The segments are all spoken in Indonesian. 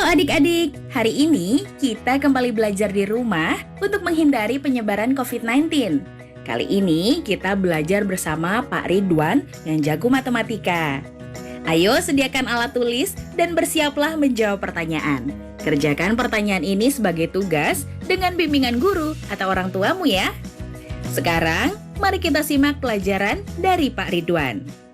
adik-adik, hari ini kita kembali belajar di rumah untuk menghindari penyebaran COVID-19. Kali ini kita belajar bersama Pak Ridwan yang jago matematika. Ayo sediakan alat tulis dan bersiaplah menjawab pertanyaan. Kerjakan pertanyaan ini sebagai tugas dengan bimbingan guru atau orang tuamu ya. Sekarang, mari kita simak pelajaran dari Pak Ridwan.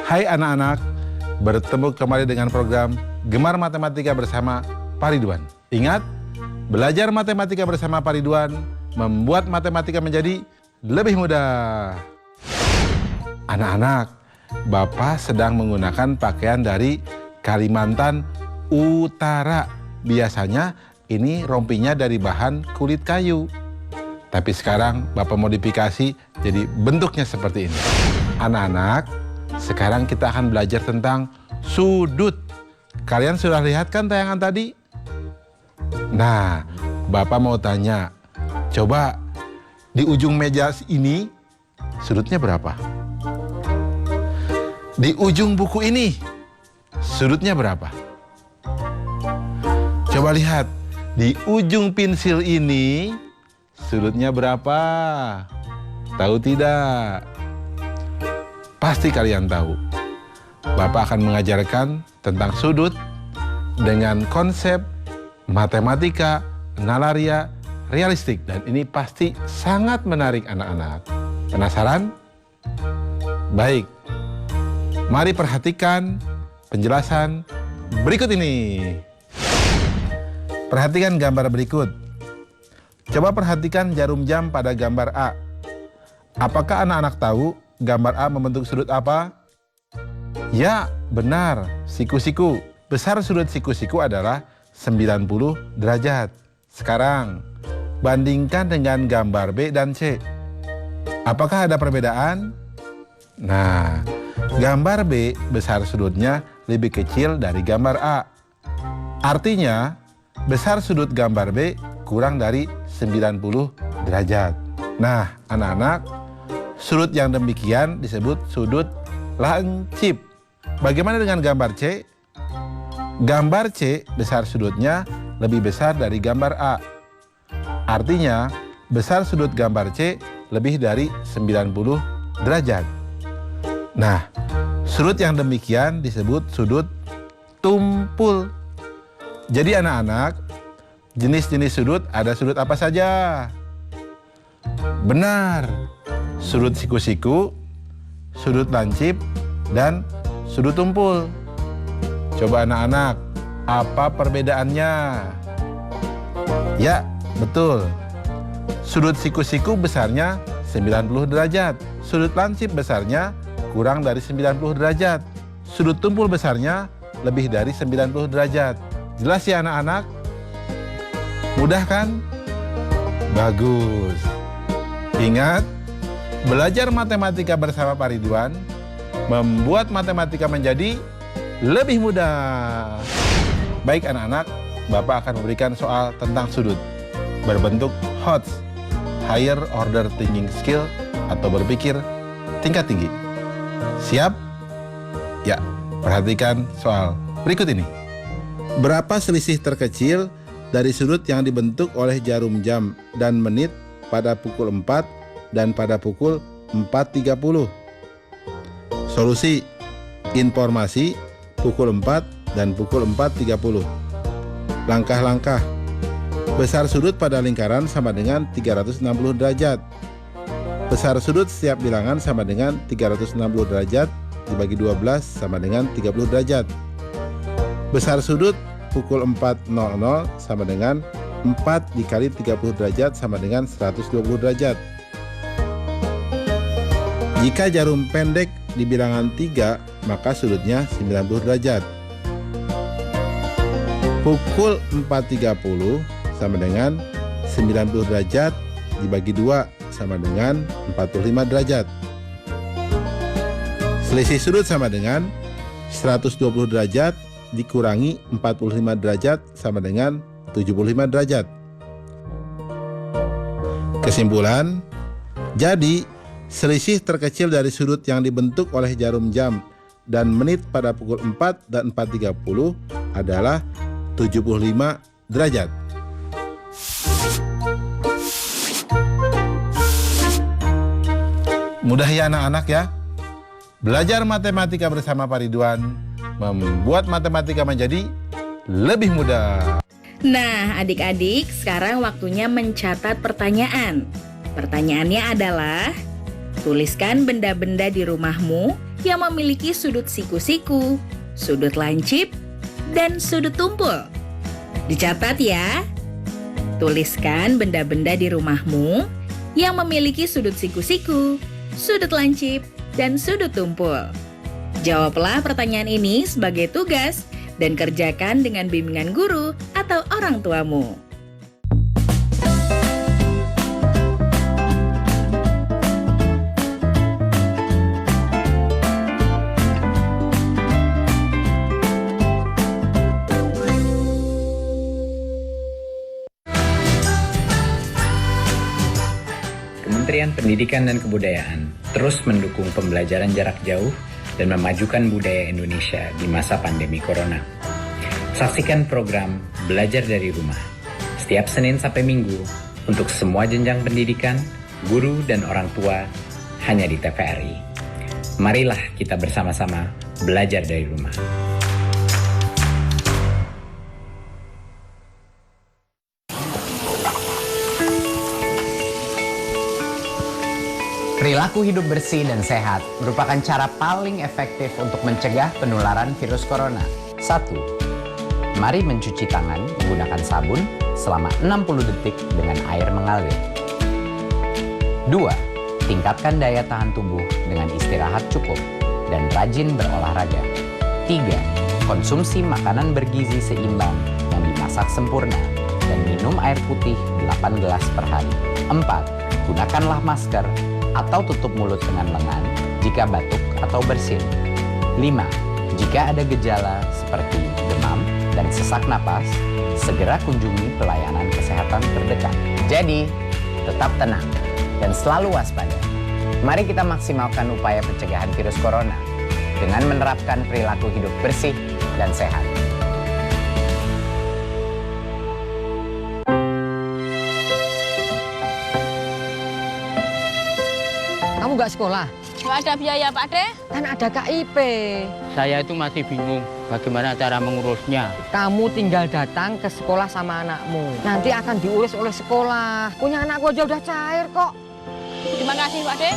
Hai anak-anak, bertemu kembali dengan program Gemar Matematika bersama Pak Ridwan. Ingat, belajar matematika bersama Pak Ridwan membuat matematika menjadi lebih mudah. Anak-anak, Bapak sedang menggunakan pakaian dari Kalimantan Utara. Biasanya ini rompinya dari bahan kulit kayu. Tapi sekarang Bapak modifikasi jadi bentuknya seperti ini. Anak-anak, sekarang kita akan belajar tentang sudut. Kalian sudah lihat kan tayangan tadi? Nah, Bapak mau tanya, coba di ujung meja ini sudutnya berapa? Di ujung buku ini sudutnya berapa? Coba lihat, di ujung pensil ini sudutnya berapa? Tahu tidak? Pasti kalian tahu. Bapak akan mengajarkan tentang sudut dengan konsep matematika, nalaria, realistik. Dan ini pasti sangat menarik anak-anak. Penasaran? Baik. Mari perhatikan penjelasan berikut ini. Perhatikan gambar berikut. Coba perhatikan jarum jam pada gambar A. Apakah anak-anak tahu gambar A membentuk sudut apa? Ya, benar, siku-siku. Besar sudut siku-siku adalah 90 derajat. Sekarang, bandingkan dengan gambar B dan C. Apakah ada perbedaan? Nah, gambar B besar sudutnya lebih kecil dari gambar A. Artinya, besar sudut gambar B kurang dari 90 derajat. Nah, anak-anak, sudut yang demikian disebut sudut lancip. Bagaimana dengan gambar C? Gambar C besar sudutnya lebih besar dari gambar A. Artinya, besar sudut gambar C lebih dari 90 derajat. Nah, sudut yang demikian disebut sudut tumpul. Jadi anak-anak, jenis-jenis sudut ada sudut apa saja? Benar, sudut siku-siku, sudut lancip, dan sudut tumpul. Coba anak-anak, apa perbedaannya? Ya, betul. Sudut siku-siku besarnya 90 derajat. Sudut lancip besarnya kurang dari 90 derajat. Sudut tumpul besarnya lebih dari 90 derajat. Jelas ya anak-anak? Mudah kan? Bagus. Ingat, belajar matematika bersama Pak Ridwan membuat matematika menjadi lebih mudah. Baik anak-anak, Bapak akan memberikan soal tentang sudut berbentuk HOTS, Higher Order Thinking Skill, atau berpikir tingkat tinggi. Siap? Ya, perhatikan soal berikut ini. Berapa selisih terkecil dari sudut yang dibentuk oleh jarum jam dan menit pada pukul 4 dan pada pukul 4.30. Solusi: informasi pukul 4 dan pukul 4.30. Langkah-langkah: besar sudut pada lingkaran sama dengan 360 derajat. Besar sudut setiap bilangan sama dengan 360 derajat dibagi 12 sama dengan 30 derajat. Besar sudut pukul 4.00 sama dengan 4 dikali 30 derajat sama dengan 120 derajat. Jika jarum pendek di bilangan 3, maka sudutnya 90 derajat. Pukul 4.30 sama dengan 90 derajat dibagi 2 sama dengan 45 derajat. Selisih sudut sama dengan 120 derajat dikurangi 45 derajat sama dengan 75 derajat. Kesimpulan, jadi selisih terkecil dari sudut yang dibentuk oleh jarum jam dan menit pada pukul 4 dan 4.30 adalah 75 derajat. Mudah ya anak-anak ya. Belajar matematika bersama Pak Ridwan membuat matematika menjadi lebih mudah. Nah, adik-adik, sekarang waktunya mencatat pertanyaan. Pertanyaannya adalah, tuliskan benda-benda di rumahmu yang memiliki sudut siku-siku, sudut lancip, dan sudut tumpul. Dicatat ya. Tuliskan benda-benda di rumahmu yang memiliki sudut siku-siku, sudut lancip, dan sudut tumpul. Jawablah pertanyaan ini sebagai tugas dan kerjakan dengan bimbingan guru atau orang tuamu. Kementerian Pendidikan dan Kebudayaan terus mendukung pembelajaran jarak jauh dan memajukan budaya Indonesia di masa pandemi Corona. Saksikan program Belajar dari Rumah setiap Senin sampai Minggu untuk semua jenjang pendidikan, guru, dan orang tua hanya di TVRI. Marilah kita bersama-sama belajar dari rumah. Perilaku hidup bersih dan sehat merupakan cara paling efektif untuk mencegah penularan virus corona. 1. Mari mencuci tangan menggunakan sabun selama 60 detik dengan air mengalir. 2. Tingkatkan daya tahan tubuh dengan istirahat cukup dan rajin berolahraga. 3. Konsumsi makanan bergizi seimbang yang dimasak sempurna dan minum air putih 8 gelas per hari. 4. Gunakanlah masker atau tutup mulut dengan lengan jika batuk atau bersin. 5. Jika ada gejala seperti demam dan sesak napas, segera kunjungi pelayanan kesehatan terdekat. Jadi, tetap tenang dan selalu waspada. Mari kita maksimalkan upaya pencegahan virus corona dengan menerapkan perilaku hidup bersih dan sehat. Kamu nggak sekolah? Nggak ada biaya, Pak De. Kan ada KIP. Saya itu masih bingung bagaimana cara mengurusnya. Kamu tinggal datang ke sekolah sama anakmu. Nanti akan diurus oleh sekolah. Punya anakku aja udah cair kok. Terima kasih, Pak De.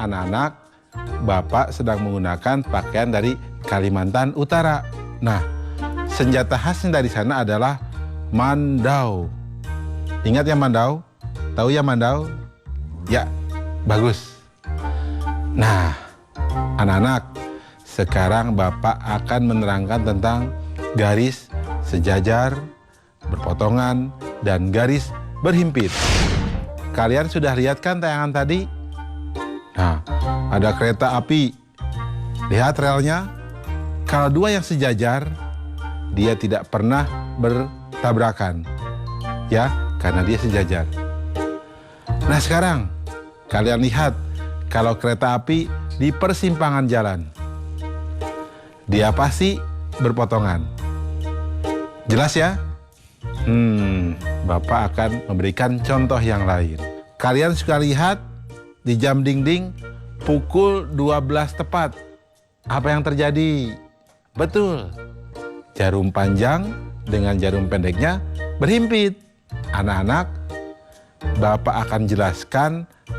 Anak-anak, Bapak sedang menggunakan pakaian dari Kalimantan Utara. Nah, senjata khasnya dari sana adalah mandau. Ingat ya mandau? Tahu ya mandau? Ya, bagus. Nah, anak-anak, sekarang Bapak akan menerangkan tentang garis sejajar, berpotongan, dan garis berhimpit. Kalian sudah lihat kan tayangan tadi? Nah, ada kereta api. Lihat relnya. Kalau dua yang sejajar, dia tidak pernah bertabrakan. Ya, karena dia sejajar. Nah sekarang, kalian lihat kalau kereta api di persimpangan jalan. Dia pasti berpotongan. Jelas ya? Bapak akan memberikan contoh yang lain. Kalian suka lihat di jam dinding pukul 12 tepat. Apa yang terjadi? Betul. Jarum panjang dengan jarum pendeknya berhimpit. Anak-anak, Bapak akan jelaskan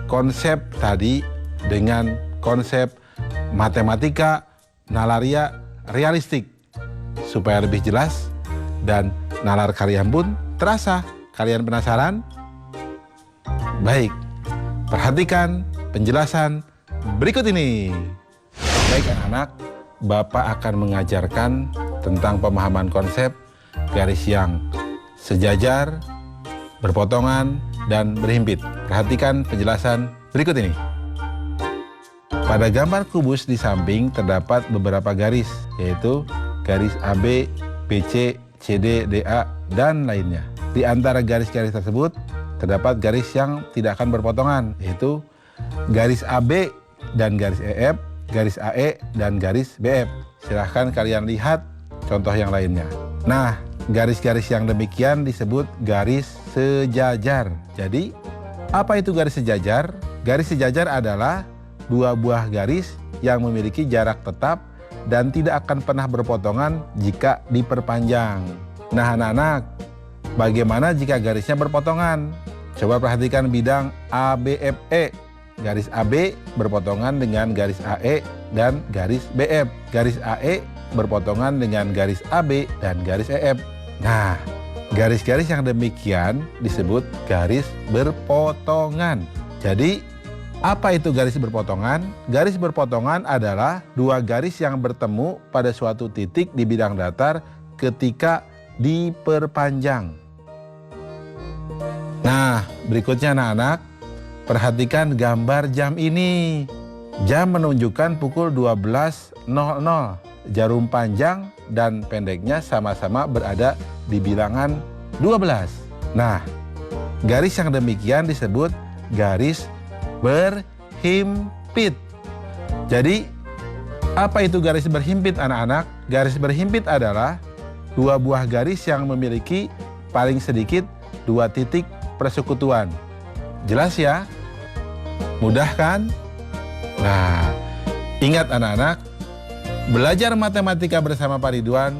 konsep tadi dengan konsep matematika nalaria realistik supaya lebih jelas dan nalar kalian pun terasa. Kalian penasaran? Baik, perhatikan penjelasan berikut ini. Baik anak-anak, Bapak akan mengajarkan tentang pemahaman konsep garis yang sejajar, berpotongan, dan berhimpit. Perhatikan penjelasan berikut ini. Pada gambar kubus di samping terdapat beberapa garis, yaitu garis AB, BC, CD, DA, dan lainnya. Di antara garis-garis tersebut terdapat garis yang tidak akan berpotongan, yaitu garis AB dan garis EF, garis AE, dan garis BF. Silahkan kalian lihat contoh yang lainnya. Nah, garis-garis yang demikian disebut garis sejajar. Jadi, apa itu garis sejajar? Garis sejajar adalah dua buah garis yang memiliki jarak tetap dan tidak akan pernah berpotongan jika diperpanjang. Nah anak-anak, bagaimana jika garisnya berpotongan? Coba perhatikan bidang ABFE. Garis AB berpotongan dengan garis AE dan garis BF. Garis AE berpotongan dengan garis AB dan garis EF. Nah, garis-garis yang demikian disebut garis berpotongan. Jadi, apa itu garis berpotongan? Garis berpotongan adalah dua garis yang bertemu pada suatu titik di bidang datar ketika diperpanjang. Nah, berikutnya anak-anak, perhatikan gambar jam ini. Jam menunjukkan pukul 12.00. Jarum panjang dan pendeknya sama-sama berada di bilangan 12. Nah, garis yang demikian disebut garis berhimpit. Jadi, apa itu garis berhimpit anak-anak? Garis berhimpit adalah dua buah garis yang memiliki paling sedikit dua titik persekutuan. Jelas ya? Mudah kan? Nah, ingat anak-anak, belajar matematika bersama Pak Ridwan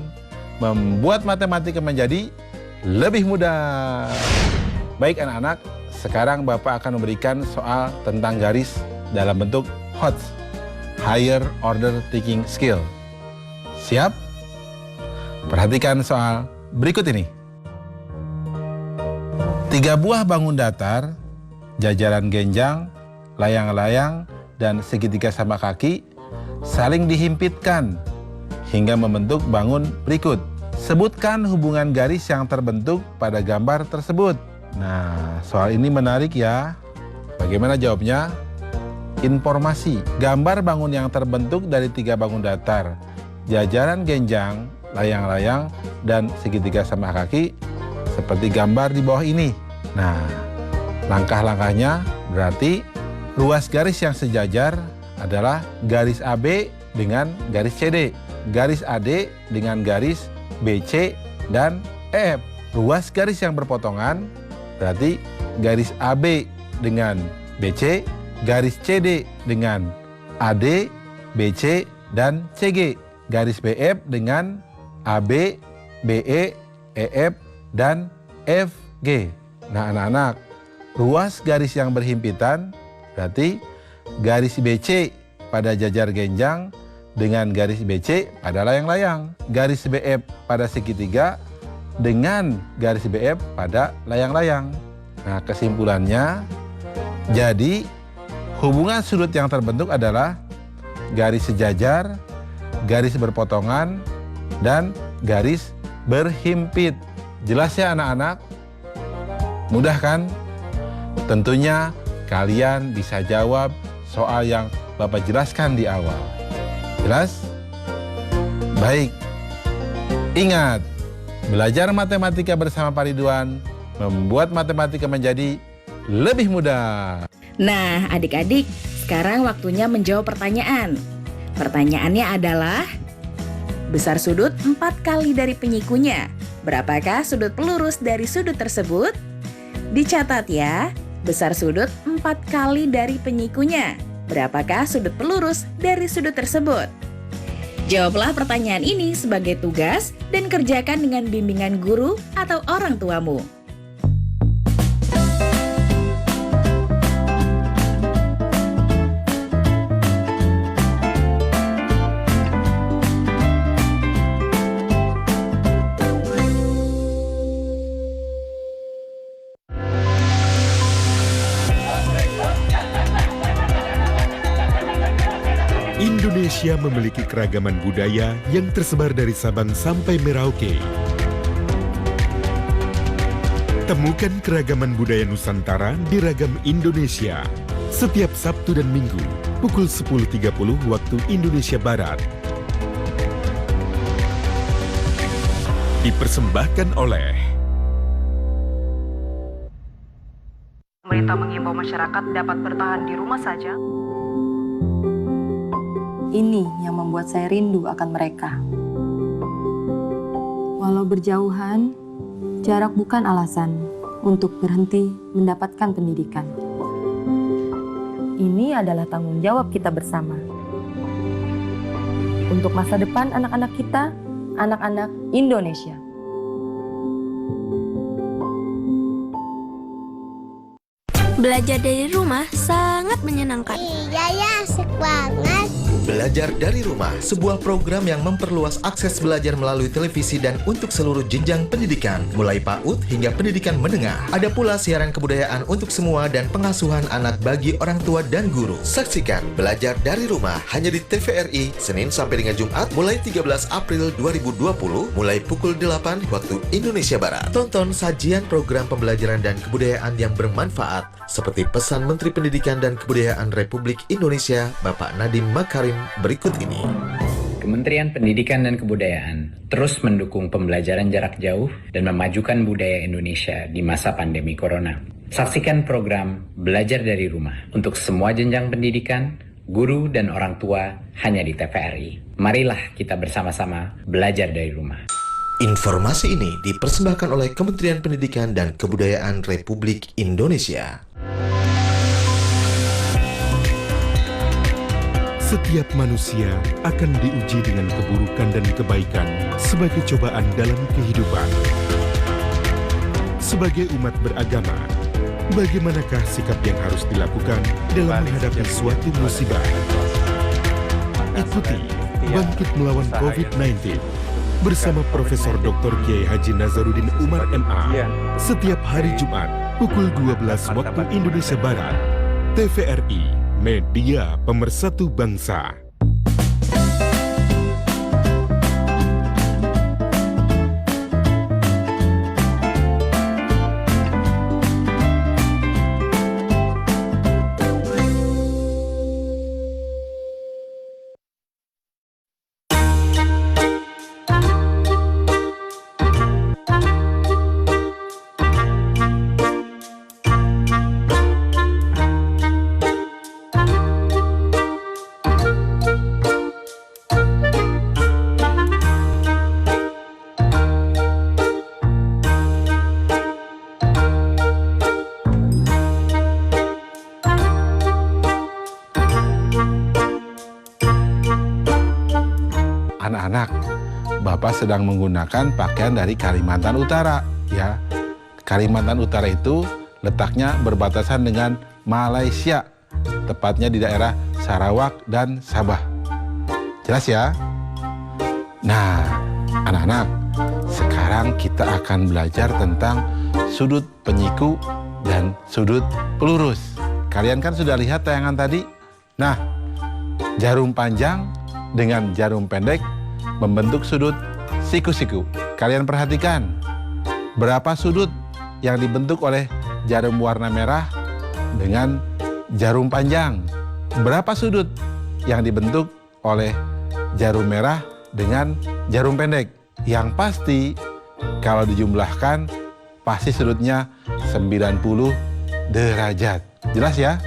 membuat matematika menjadi lebih mudah. Baik anak-anak, sekarang Bapak akan memberikan soal tentang garis dalam bentuk HOTS, Higher Order Thinking Skill. Siap? Perhatikan soal berikut ini. 3 buah bangun datar, jajaran genjang, layang-layang, dan segitiga sama kaki saling dihimpitkan hingga membentuk bangun berikut. Sebutkan hubungan garis yang terbentuk pada gambar tersebut. Nah, soal ini menarik ya. Bagaimana jawabnya? Informasi. Gambar bangun yang terbentuk dari 3 bangun datar, jajaran genjang, layang-layang, dan segitiga sama kaki seperti gambar di bawah ini. Nah, langkah-langkahnya berarti ruas garis yang sejajar adalah garis AB dengan garis CD, garis AD dengan garis BC dan EF. Ruas garis yang berpotongan berarti garis AB dengan BC, garis CD dengan AD, BC, dan CG. Garis BF dengan AB, BE, EF, dan FG. Nah anak-anak, ruas garis yang berhimpitan berarti garis BC pada jajar genjang dengan garis BC pada layang-layang. Garis BF pada segitiga dengan garis BF pada layang-layang. Nah kesimpulannya, jadi hubungan sudut yang terbentuk adalah garis sejajar, garis berpotongan, dan garis berhimpit. Jelas ya anak-anak? Mudah kan? Tentunya kalian bisa jawab soal yang Bapak jelaskan di awal. Jelas? Baik. Ingat, belajar matematika bersama Pak Ridwan membuat matematika menjadi lebih mudah. Nah, adik-adik, sekarang waktunya menjawab pertanyaan. Pertanyaannya adalah, Besar sudut 4 kali dari penyikunya. Berapakah sudut pelurus dari sudut tersebut? Dicatat ya, besar sudut 4 kali dari penyikunya. Berapakah sudut pelurus dari sudut tersebut? Jawablah pertanyaan ini sebagai tugas dan kerjakan dengan bimbingan guru atau orang tuamu. Indonesia memiliki keragaman budaya yang tersebar dari Sabang sampai Merauke. Temukan keragaman budaya Nusantara di Ragam Indonesia setiap Sabtu dan Minggu pukul 10.30 waktu Indonesia Barat. Dipersembahkan oleh Pemerintah mengimbau masyarakat dapat bertahan di rumah saja. Ini yang membuat saya rindu akan mereka. Walau berjauhan, jarak bukan alasan untuk berhenti mendapatkan pendidikan. Ini adalah tanggung jawab kita bersama. Untuk masa depan anak-anak kita, anak-anak Indonesia. Belajar dari rumah sangat menyenangkan. Iya ya, asik banget. Belajar dari Rumah, sebuah program yang memperluas akses belajar melalui televisi dan untuk seluruh jenjang pendidikan, mulai PAUD hingga pendidikan menengah. Ada pula siaran kebudayaan untuk semua dan pengasuhan anak bagi orang tua dan guru. Saksikan Belajar dari Rumah hanya di TVRI, Senin sampai dengan Jumat, mulai 13 April 2020, mulai pukul 8 waktu Indonesia Barat. Tonton sajian program pembelajaran dan kebudayaan yang bermanfaat, seperti pesan Menteri Pendidikan dan Kebudayaan Republik Indonesia, Bapak Nadiem Makarim berikut ini. Kementerian Pendidikan dan Kebudayaan terus mendukung pembelajaran jarak jauh dan memajukan budaya Indonesia di masa pandemi corona. Saksikan program Belajar dari Rumah untuk semua jenjang pendidikan, guru dan orang tua hanya di TVRI. Marilah kita bersama-sama belajar dari rumah. Informasi ini dipersembahkan oleh Kementerian Pendidikan dan Kebudayaan Republik Indonesia. Setiap manusia akan diuji dengan keburukan dan kebaikan sebagai cobaan dalam kehidupan. Sebagai umat beragama, bagaimanakah sikap yang harus dilakukan dalam menghadapi suatu musibah? Ikuti Bangkit Melawan COVID-19 bersama Profesor Dr. Kiai Haji Nazaruddin Umar MA setiap hari Jumat pukul 12 waktu Indonesia Barat. TVRI, Media Pemersatu Bangsa. Anak-anak, Bapak sedang menggunakan pakaian dari Kalimantan Utara, ya. Kalimantan Utara itu letaknya berbatasan dengan Malaysia, tepatnya di daerah Sarawak dan Sabah. Jelas ya? Nah, anak-anak, sekarang kita akan belajar tentang sudut penyiku dan sudut pelurus. Kalian kan sudah lihat tayangan tadi? Nah, jarum panjang dengan jarum pendek membentuk sudut siku-siku. Kalian perhatikan, berapa sudut yang dibentuk oleh jarum warna merah dengan jarum panjang? Berapa sudut yang dibentuk oleh jarum merah dengan jarum pendek? Yang pasti, kalau dijumlahkan, pasti sudutnya 90 derajat. Jelas ya?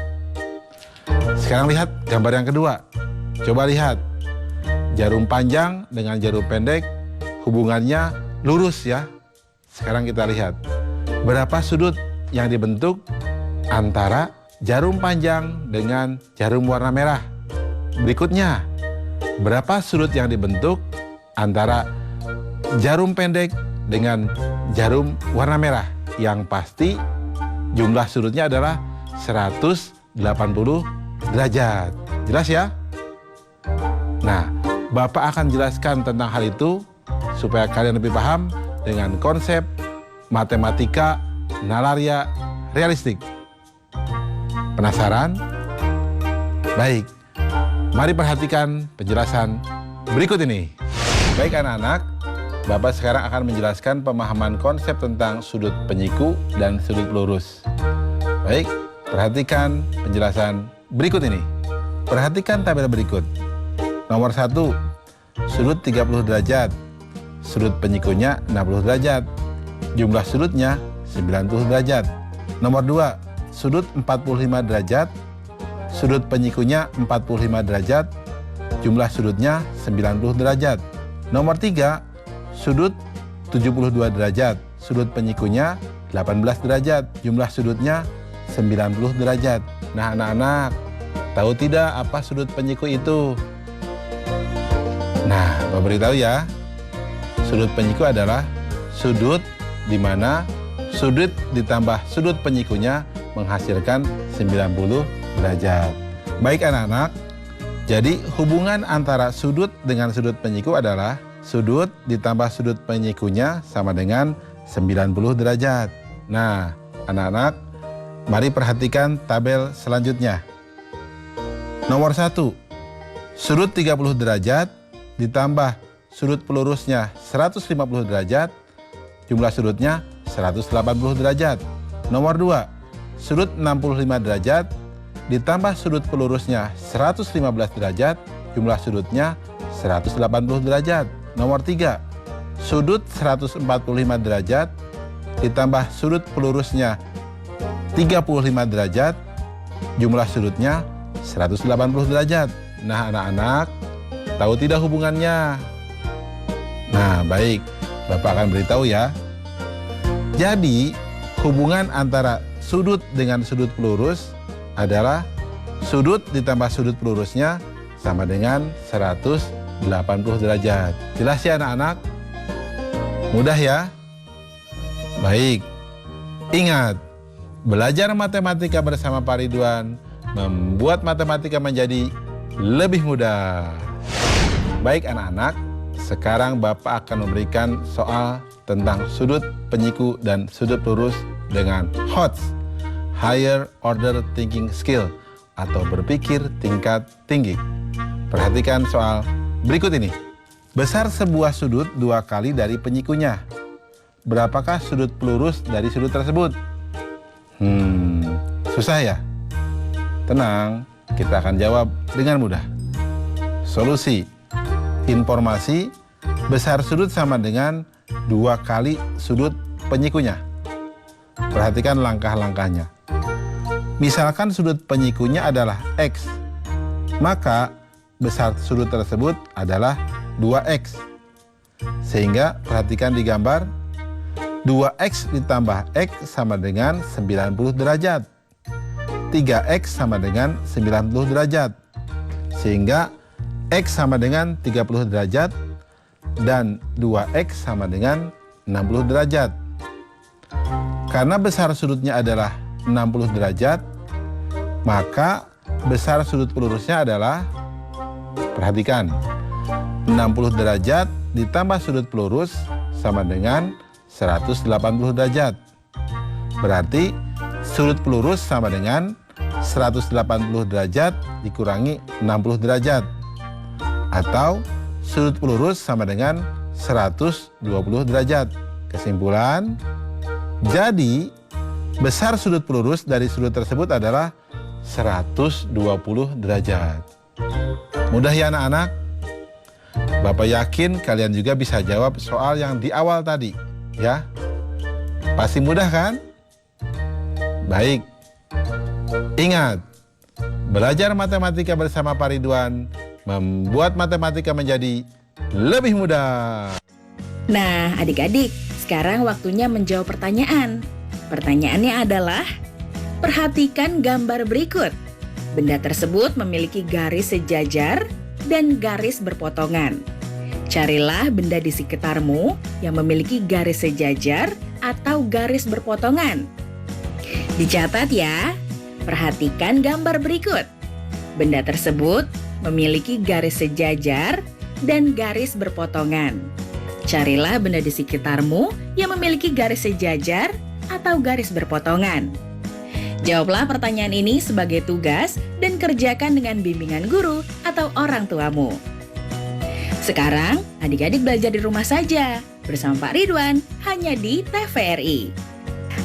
Sekarang lihat gambar yang kedua. Coba lihat. jarum panjang dengan jarum pendek hubungannya lurus ya. Sekarang kita lihat berapa sudut yang dibentuk antara jarum panjang dengan jarum warna merah. Berikutnya, berapa sudut yang dibentuk antara jarum pendek dengan jarum warna merah? Yang pasti jumlah sudutnya adalah 180 derajat. Jelas ya? Nah, Bapak akan jelaskan tentang hal itu supaya kalian lebih paham dengan konsep matematika nalaria realistik. Penasaran? Baik, mari perhatikan penjelasan berikut ini. Baik anak-anak, Bapak sekarang akan menjelaskan pemahaman konsep tentang sudut penyiku dan sudut lurus. Baik, perhatikan penjelasan berikut ini. Perhatikan tabel berikut. Nomor 1, sudut 30 derajat. Sudut penyikunya 60 derajat. Jumlah sudutnya 90 derajat. Nomor 2, sudut 45 derajat. Sudut penyikunya 45 derajat. Jumlah sudutnya 90 derajat. Nomor 3, sudut 72 derajat. Sudut penyikunya 18 derajat. Jumlah sudutnya 90 derajat. Nah anak-anak, tahu tidak apa sudut penyiku itu? Nah, Bapak beritahu ya. Sudut penyiku adalah sudut di mana sudut ditambah sudut penyikunya menghasilkan 90 derajat. Baik anak-anak, jadi hubungan antara sudut dengan sudut penyiku adalah sudut ditambah sudut penyikunya sama dengan 90 derajat. Nah, anak-anak, mari perhatikan tabel selanjutnya. Nomor 1, sudut 30 derajat ditambah sudut pelurusnya 150 derajat, jumlah sudutnya 180 derajat. Nomor 2, sudut 65 derajat ditambah sudut pelurusnya 115 derajat, jumlah sudutnya 180 derajat. Nomor 3, sudut 145 derajat ditambah sudut pelurusnya 35 derajat, jumlah sudutnya 180 derajat. Nah anak-anak, tahu tidak hubungannya? Nah baik, Bapak akan beritahu ya. Jadi hubungan antara sudut dengan sudut pelurus adalah sudut ditambah sudut pelurusnya sama dengan 180 derajat. Jelas ya anak-anak? Mudah ya? Baik, ingat, belajar matematika bersama Pak Ridwan membuat matematika menjadi lebih mudah. Baik anak-anak, sekarang Bapak akan memberikan soal tentang sudut penyiku dan sudut lurus dengan HOTS, Higher Order Thinking Skill, atau berpikir tingkat tinggi. Perhatikan soal berikut ini. Besar sebuah sudut 2 kali dari penyikunya. Berapakah sudut pelurus dari sudut tersebut? Susah ya? Tenang, kita akan jawab dengan mudah. Solusi. Informasi, besar sudut sama dengan 2 kali sudut penyikunya. Perhatikan langkah-langkahnya. Misalkan sudut penyikunya adalah X, maka besar sudut tersebut adalah 2X. Sehingga perhatikan di gambar, 2X ditambah X sama dengan 90 derajat. 3X sama dengan 90 derajat. Sehingga X sama dengan 30 derajat dan 2X sama dengan 60 derajat. Karena besar sudutnya adalah 60 derajat, maka besar sudut pelurusnya adalah, perhatikan, 60 derajat ditambah sudut pelurus sama dengan 180 derajat. Berarti sudut pelurus sama dengan 180 derajat dikurangi 60 derajat. Atau sudut pelurus sama dengan 120 derajat. Kesimpulan, jadi besar sudut pelurus dari sudut tersebut adalah 120 derajat. Mudah ya anak-anak? Bapak yakin kalian juga bisa jawab soal yang di awal tadi, ya? Pasti mudah kan? Baik. Ingat, belajar matematika bersama Pak Ridwan membuat matematika menjadi lebih mudah. Nah, adik-adik, sekarang waktunya menjawab pertanyaan. Pertanyaannya adalah, perhatikan gambar berikut. Benda tersebut memiliki garis sejajar dan garis berpotongan. Carilah benda di sekitarmu yang memiliki garis sejajar atau garis berpotongan. Dicatat ya, perhatikan gambar berikut. Benda tersebut memiliki garis sejajar dan garis berpotongan. Carilah benda di sekitarmu yang memiliki garis sejajar atau garis berpotongan. Jawablah pertanyaan ini sebagai tugas dan kerjakan dengan bimbingan guru atau orang tuamu. Sekarang, adik-adik belajar di rumah saja bersama Pak Ridwan hanya di TVRI.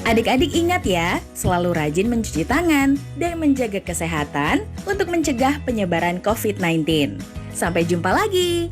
Adik-adik ingat ya, selalu rajin mencuci tangan dan menjaga kesehatan untuk mencegah penyebaran COVID-19. Sampai jumpa lagi.